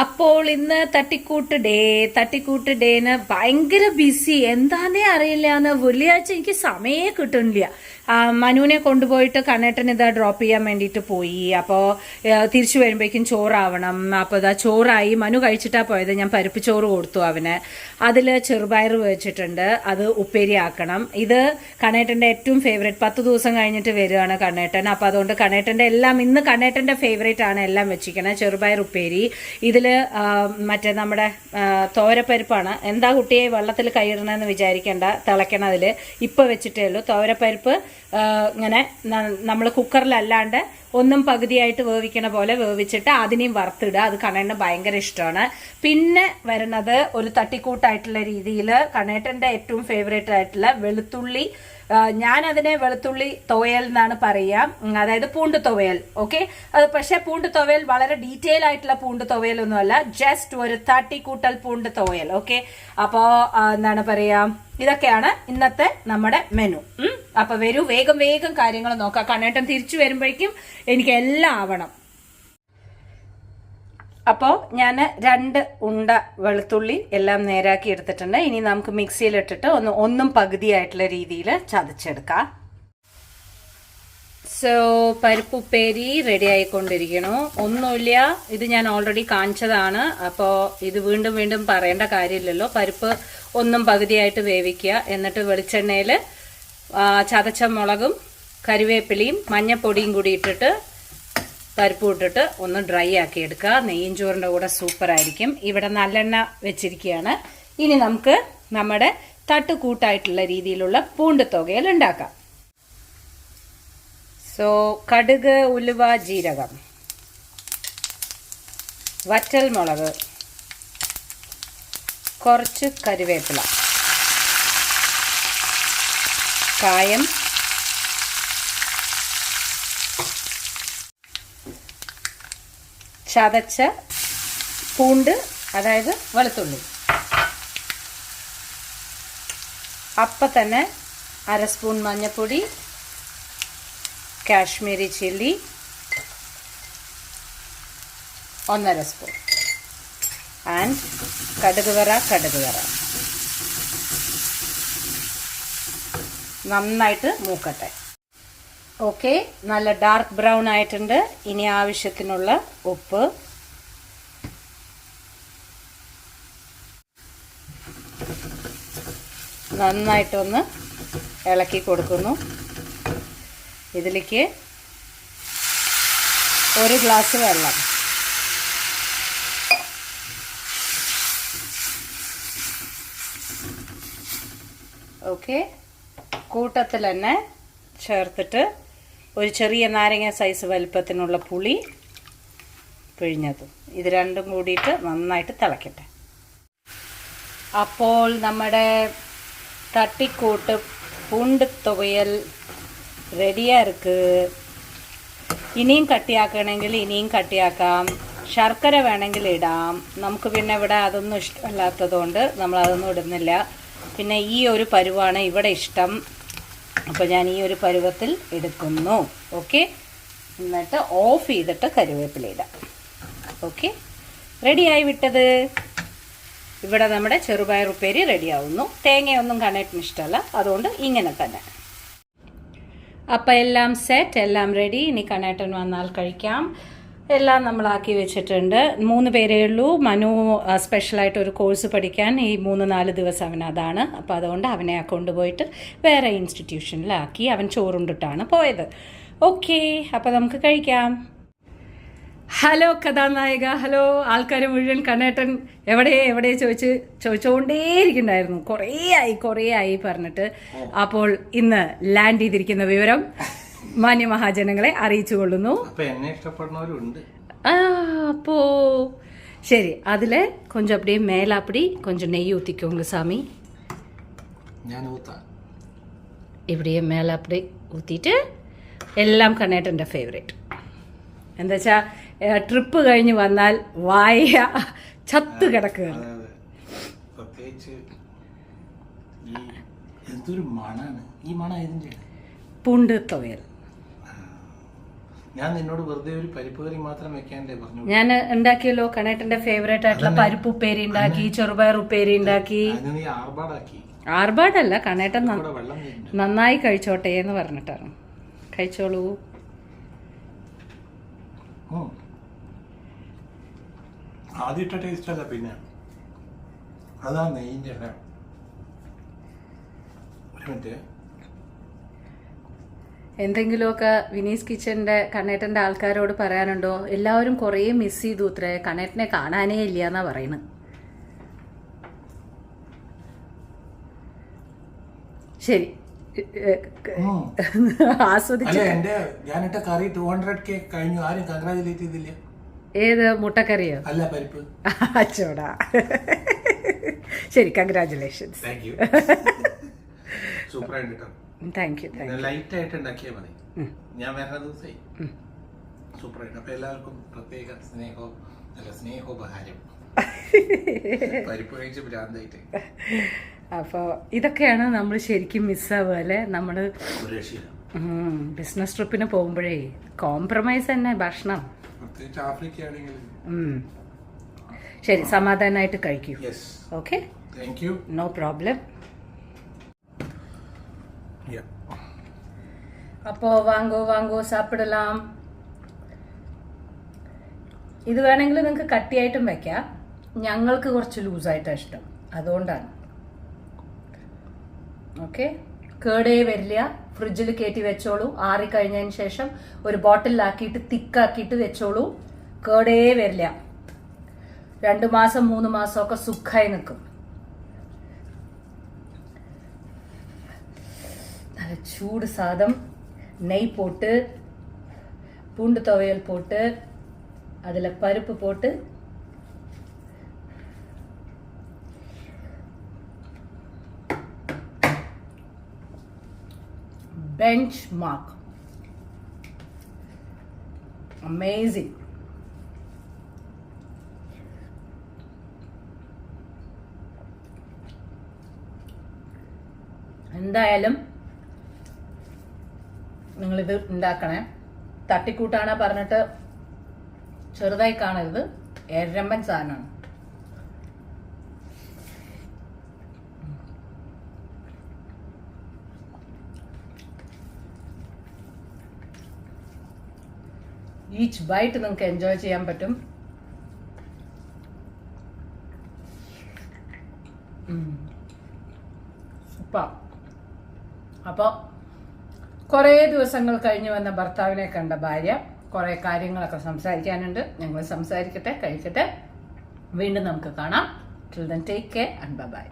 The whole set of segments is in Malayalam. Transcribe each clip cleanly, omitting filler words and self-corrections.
അപ്പോൾ ഇന്ന് തട്ടിക്കൂട്ട് ഡേന് ഭയങ്കര ബിസി. എന്താന്നേ അറിയില്ല. വെള്ളിയാഴ്ച എനിക്ക് സമയമേ കിട്ടുന്നില്ല. മനുവിനെ കൊണ്ടുപോയിട്ട് കണ്ണേട്ടൻ ഇതാ ഡ്രോപ്പ് ചെയ്യാൻ വേണ്ടിയിട്ട് പോയി. അപ്പോൾ തിരിച്ചു വരുമ്പോഴേക്കും ചോറാവണം. അപ്പോൾ ഇതാ ചോറായി. മനു കഴിച്ചിട്ടാ പോയത്. ഞാൻ പരിപ്പ് ചോറ് കൊടുത്തു അവന്. അതിൽ ചെറുപയർ വെച്ചിട്ടുണ്ട്. അത് ഉപ്പേരി ആക്കണം. ഇത് കണ്ണേട്ടൻ്റെ ഏറ്റവും ഫേവറേറ്റ്. 10 ദിവസം കഴിഞ്ഞിട്ട് വരികയാണ് കണ്ണേട്ടൻ. അപ്പോൾ അതുകൊണ്ട് കണ്ണേട്ടൻ്റെ എല്ലാം ഇന്ന് കണ്ണേട്ടൻ്റെ ഫേവറേറ്റ് ആണ് എല്ലാം വെച്ചിരിക്കണേ. ചെറുപയർ ഉപ്പേരി. ഇതിൽ മറ്റേ നമ്മുടെ തോരപ്പരിപ്പാണ്. എന്താ കുട്ടിയെ വെള്ളത്തിൽ കൈയിടണമെന്ന് വിചാരിക്കേണ്ട. തിളയ്ക്കണതിൽ ഇപ്പം വെച്ചിട്ടേ ഉള്ളൂ. തോരപ്പരിപ്പ് ഇങ്ങനെ നമ്മൾ കുക്കറിലല്ലാണ്ട് ഒന്നും പകുതിയായിട്ട് വേവിക്കണ പോലെ വേവിച്ചിട്ട് അതിനെയും വറുത്തിടുക. അത് കണ്ണേട്ടന് ഭയങ്കര ഇഷ്ടമാണ്. പിന്നെ വരുന്നത് ഒരു തട്ടിക്കൂട്ടായിട്ടുള്ള രീതിയിൽ കണ്ണേട്ടൻ്റെ ഏറ്റവും ഫേവറേറ്റ് ആയിട്ടുള്ള വെളുത്തുള്ളി. ഞാനതിനെ വെളുത്തുള്ളി തുവയൽ എന്നാണ് പറയുക. അതായത് പൂണ്ട് തുവയൽ. ഓക്കെ, അത് പക്ഷെ പൂണ്ട് തുവയൽ വളരെ ഡീറ്റെയിൽ ആയിട്ടുള്ള പൂണ്ട് തുവയലൊന്നുമല്ല. ജസ്റ്റ് ഒരു തട്ടിക്കൂട്ടൽ പൂണ്ട് തുവയൽ. ഓക്കെ, അപ്പോ എന്താണ് പറയാ, ഇതൊക്കെയാണ് ഇന്നത്തെ നമ്മുടെ മെനു. അപ്പൊ വരൂ, വേഗം വേഗം കാര്യങ്ങൾ നോക്കാം. കണ്ണേട്ടൻ തിരിച്ചു വരുമ്പോഴേക്കും എനിക്ക് എല്ലാം ആവണം. അപ്പോൾ ഞാൻ 2 ഉണ്ട വെളുത്തുള്ളി എല്ലാം നേരാക്കി എടുത്തിട്ടുണ്ട്. ഇനി നമുക്ക് മിക്സിയിലിട്ടിട്ട് ഒന്നും പകുതിയായിട്ടുള്ള രീതിയിൽ ചതച്ചെടുക്കാം. സോ പരിപ്പ് ഉപ്പേരി റെഡി ആയിക്കൊണ്ടിരിക്കണു. ഒന്നുമില്ല, ഇത് ഞാൻ ഓൾറെഡി കാണിച്ചതാണ്. അപ്പോൾ ഇത് വീണ്ടും വീണ്ടും പറയേണ്ട കാര്യമില്ലല്ലോ. പരിപ്പ് ഒന്നും പകുതിയായിട്ട് വേവിക്കുക. എന്നിട്ട് വെളിച്ചെണ്ണയിൽ ചതച്ച മുളകും കറിവേപ്പിലയും മഞ്ഞപ്പൊടിയും കൂടി ഇട്ടിട്ട് പരിപ്പ് ഇട്ടിട്ട് ഒന്ന് ഡ്രൈ ആക്കി എടുക്കുക. നെയ്യും ചോറിൻ്റെ കൂടെ സൂപ്പറായിരിക്കും. ഇവിടെ നല്ലെണ്ണ വെച്ചിരിക്കുകയാണ്. ഇനി നമുക്ക് നമ്മുടെ തട്ടുകൂട്ടായിട്ടുള്ള രീതിയിലുള്ള പൂണ്ട് തുകയിൽ ഉണ്ടാക്കാം. സോ കടുക്, ഉലുവ, ജീരകം, വറ്റൽ മുളക്, കുറച്ച് കറിവേപ്പില, കായം, ചതച്ച പൂണ്ട് അതായത് വെളുത്തുള്ളി, അപ്പം തന്നെ 1/2 സ്പൂൺ മഞ്ഞൾപ്പൊടി, കാശ്മീരി ചില്ലി 1/2 സ്പൂൺ ആൻഡ് കടുക് വറ നന്നായിട്ട് മൂക്കട്ടെ. ഓക്കെ, നല്ല ഡാർക്ക് ബ്രൗൺ ആയിട്ടുണ്ട്. ഇനി ആവശ്യത്തിനുള്ള ഉപ്പ്, നന്നായിട്ടൊന്ന് ഇളക്കി കൊടുക്കുന്നു. ഇതിലേക്ക് 1 ഗ്ലാസ് വെള്ളം. ഓക്കെ, കൂട്ടത്തിൽ തന്നെ ചേർത്തിട്ട് ഒരു ചെറിയ നാരങ്ങ സൈസ് വലുപ്പത്തിനുള്ള പുളി പിഴിഞ്ഞതും. ഇത് രണ്ടും കൂടിയിട്ട് നന്നായിട്ട് തിളക്കട്ടെ. അപ്പോൾ നമ്മുടെ തട്ടിക്കൂട്ട് പൂണ്ട് തുവയൽ റെഡിയാ ഇருக்கு. ഇനിയും കട്ടിയാക്കണമെങ്കിൽ ഇനിയും കട്ടിയാക്കാം. ശർക്കര വേണമെങ്കിൽ ഇടാം. നമുക്ക് പിന്നെ ഇവിടെ അതൊന്നും ഇഷ്ടമല്ലാത്തതുകൊണ്ട് നമ്മളതൊന്നും ഇടുന്നില്ല. പിന്നെ ഈ ഒരു പരുവാണ് ഇവിടെ ഇഷ്ടം. അപ്പോൾ ഞാൻ ഈ ഒരു പരുവത്തിൽ എടുക്കുന്നു. ഓക്കെ, എന്നിട്ട് ഓഫ് ചെയ്തിട്ട് കറിവേപ്പില ഇടാം. ഓക്കെ, റെഡിയായി വിട്ടത്. ഇവിടെ നമ്മുടെ ചെറുപയർ ഉപ്പേരി റെഡിയാവുന്നു. തേങ്ങയൊന്നും കണ്ണേട്ടിന് ഇഷ്ടമല്ല, അതുകൊണ്ട് ഇങ്ങനെ തന്നെ. അപ്പം എല്ലാം സെറ്റ്, എല്ലാം റെഡി. ഇനി കണ്ണേട്ടൻ വന്നാൽ കഴിക്കാം. എല്ലാം നമ്മളാക്കി വെച്ചിട്ടുണ്ട്. 3 പേരേ ഉള്ളൂ. മനു സ്പെഷ്യലായിട്ട് ഒരു കോഴ്സ് പഠിക്കാൻ ഈ 3-4 ദിവസം അവൻ അതാണ്. അപ്പോൾ അതുകൊണ്ട് അവനെ കൊണ്ടുപോയിട്ട് വേറെ ഇൻസ്റ്റിറ്റ്യൂഷനിലാക്കി. അവൻ ചോറുണ്ടിട്ടാണ് പോയത്. ഓക്കെ, അപ്പോൾ നമുക്ക് കഴിക്കാം. ഹലോ കഥാനായിക, ഹലോ. ആൾക്കാർ മുഴുവൻ കണ്ണേട്ടൻ എവിടെ ചോദിച്ചുകൊണ്ടേയിരിക്കുന്നുണ്ടായിരുന്നു. കുറേ ആയി പറഞ്ഞിട്ട്. അപ്പോൾ ഇന്ന് ലാൻഡ് ചെയ്തിരിക്കുന്ന വിവരം മാന്യ മഹാജനങ്ങളെ അറിയിച്ചു കൊള്ളുന്നു. എന്നെ ഇഷ്ടപ്പെടുന്നവരുണ്ട്. அப்போ சரி, அதில் கொஞ்சம் அப்படியே மேலே அப்படி கொஞ்சம் நெய் ஊற்றிக்கோங்க சாமி. இப்படியே மேலே அப்படி ஊற்றிட்டு എല്ലാം കണ്ണേട്ടൻ്റെ ഫേവറേറ്റ്. എന്താ വെച്ചാൽ ട്രിപ്പ് കഴിഞ്ഞ് വന്നാൽ വായ ചത്ത് കിടക്കുകയാണ്. എന്തൊരു മണാണ് ഈ മണം. പൂണ്ട് തുവയൽ ഞാൻ നിന്നോട് വെറുതെ ഒരു പരിപ്പ് കറി മാത്രം വെക്കാണ്ടേ പറഞ്ഞു. ഞാൻ ഉണ്ടാക്കിയല്ലോ കണേട്ടന്റെ ഫേവറേറ്റ് ആയിട്ടുള്ള പരിപ്പ് ഉപ്പേരി ഉണ്ടാക്കി, ചെറുപയർ ഉപ്പേരി ഉണ്ടാക്കി. നീ ആർഭാടാക്കി. ആർഭാടല്ല, കണേട്ടൻ നന്നായി കഴിച്ചോട്ടെ എന്ന് പറഞ്ഞിട്ടാണ്. കഴിച്ചോളൂ. ആദ്യത്തെ ടേസ്റ്റ് അല്ല, പിന്നെ അതാ നെയ്യിൻ്റെ. ഒരു മിനിറ്റ്. എന്തെങ്കിലുമൊക്കെ വിനീസ് കിച്ചന്റെ കണ്ണേട്ടന്റെ ആൾക്കാരോട് പറയാനുണ്ടോ? എല്ലാവരും കുറേ മിസ് ചെയ്തു ഇത്രേ, കണ്ണേട്ടനെ കാണാനേ ഇല്ല എന്നാ പറയുന്നത്. ശരി, ആസ്വദിച്ചു. ഏത് മുട്ടക്കറിയോ? അല്ല, പരിപ്പ്. അച്ചോടാ. ശരി, കൺഗ്രാറ്റുലേഷൻസ്. Thank you. ലൈറ്റ് ആയിട്ട് ഉണ്ടാക്കിയാൽ മതി. ഞാൻ വരുന്ന ദിവസമായി സൂപ്പറായിട്ട്. അപ്പൊ എല്ലാവർക്കും പ്രത്യേക സ്നേഹോപഹാരം. പരിപ്പ് കഴിച്ച് ഭ്രാന്തായിട്ട്. അപ്പോൾ ഇതൊക്കെയാണ് നമ്മൾ ശരിക്കും മിസ്സാവുക അല്ലേ? നമ്മൾ ബിസിനസ് ട്രിപ്പിന് പോകുമ്പോഴേ കോംപ്രമൈസ് തന്നെ ഭക്ഷണം. ശരി, സമാധാനമായിട്ട് കഴിക്കൂ. Okay, no problem. അപ്പോ വാങ്ങോ സാപ്പിടലാം. ഇത് വേണമെങ്കിൽ നിങ്ങൾക്ക് കട്ടിയായിട്ടും വെക്കാം. ഞങ്ങൾക്ക് കുറച്ച് ലൂസായിട്ടാണ് ഇഷ്ടം, അതുകൊണ്ടാണ്. ഓക്കെ, കേടേ വരില്ല. ഫ്രിഡ്ജിൽ കയറ്റി വെച്ചോളൂ. ആറിക്കഴിഞ്ഞതിന് ശേഷം ഒരു ബോട്ടിലാക്കിയിട്ട് തിക്കാക്കിയിട്ട് വെച്ചോളൂ. കേടേ വരില്ല. 2 മാസം 3 മാസമൊക്കെ സുഖമായി നിൽക്കും. നല്ല ചൂട് സാദം நெய் போட்டு, பூண்டு துவையல் போட்டு, அதில் பருப்பு போட்டு, பெஞ்ச் மார்க். அமேசிங். എന്തായാലും നിങ്ങളിത് ഉണ്ടാക്കണേ. തട്ടിക്കൂട്ടാണ് പറഞ്ഞിട്ട് ചെറുതായി കാണരുത്, എരമ്പൻ സാധനമാണ്. ഈച്ച് ബൈറ്റ് നിങ്ങൾക്ക് എൻജോയ് ചെയ്യാൻ പറ്റും. സൂപ്പർ. അപ്പോൾ കുറേ ദിവസങ്ങൾ കഴിഞ്ഞ് വന്ന ഭർത്താവിനെ കണ്ട ഭാര്യ, കുറേ കാര്യങ്ങളൊക്കെ സംസാരിക്കാനുണ്ട്. ഞങ്ങൾ സംസാരിക്കട്ടെ, കഴിക്കട്ടെ. വീണ്ടും നമുക്ക് കാണാം. Till then, take care and bye-bye.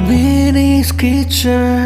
Vinny's Kitchen.